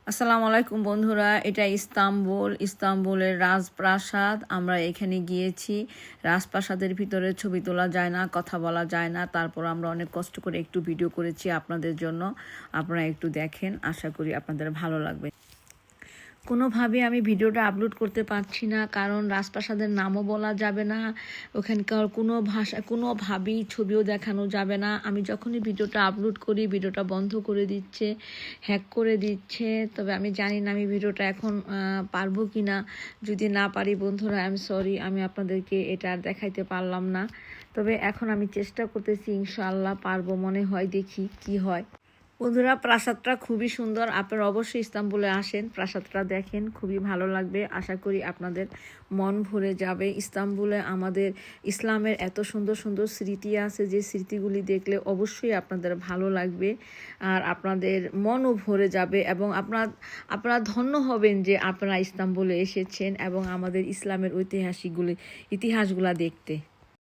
আসসালামু আলাইকুম বন্ধুরা, এটা ইস্তাম্বুলের রাজপ্রাসাদ। আমরা এখানে গিয়েছি। রাজপ্রাসাদের ভিতরে ছবি তোলা যায় না, কথা বলা যায় না, তারপর আমরা অনেক কষ্ট করে একটু ভিডিও করেছি আপনাদের জন্য। আপনারা একটু দেখেন, আশা করি আপনাদের ভালো লাগবে। কোনোভাবে আমি ভিডিওটা আপলোড করতে পারছি না, কারণ রাজপ্রাসাদের নামও বলা যাবে না, ওখানকার কোনোভাবেই ছবিও দেখানো যাবে না। আমি যখনই ভিডিওটা আপলোড করি ভিডিওটা বন্ধ করে দিচ্ছে, হ্যাক করে দিচ্ছে। তবে আমি জানি না আমি ভিডিওটা এখন পারবো কি না। যদি না পারি বন্ধুরা, আই এম সরি, আমি আপনাদেরকে এটা আর দেখাইতে পারলাম না। তবে এখন আমি চেষ্টা করতেছি, ইনশাআল্লাহ পারবো মনে হয়, দেখি কি হয়। বন্ধুরা, প্রাসাদটা খুবই সুন্দর। আপনারা অবশ্যই ইস্তাম্বুলে আসেন, প্রাসাদটা দেখেন, খুবই ভালো লাগবে। আশা করি আপনাদের মন ভরে যাবে। ইস্তাম্বুলে আমাদের ইসলামের এত সুন্দর সুন্দর স্মৃতি আছে, যে স্মৃতিগুলি দেখলে অবশ্যই আপনাদের ভালো লাগবে আর আপনাদের মনও ভরে যাবে, এবং আপনারা ধন্য হবেন যে আপনারা ইস্তাম্বুলে এসেছেন এবং আমাদের ইসলামের ইতিহাসগুলা দেখতে।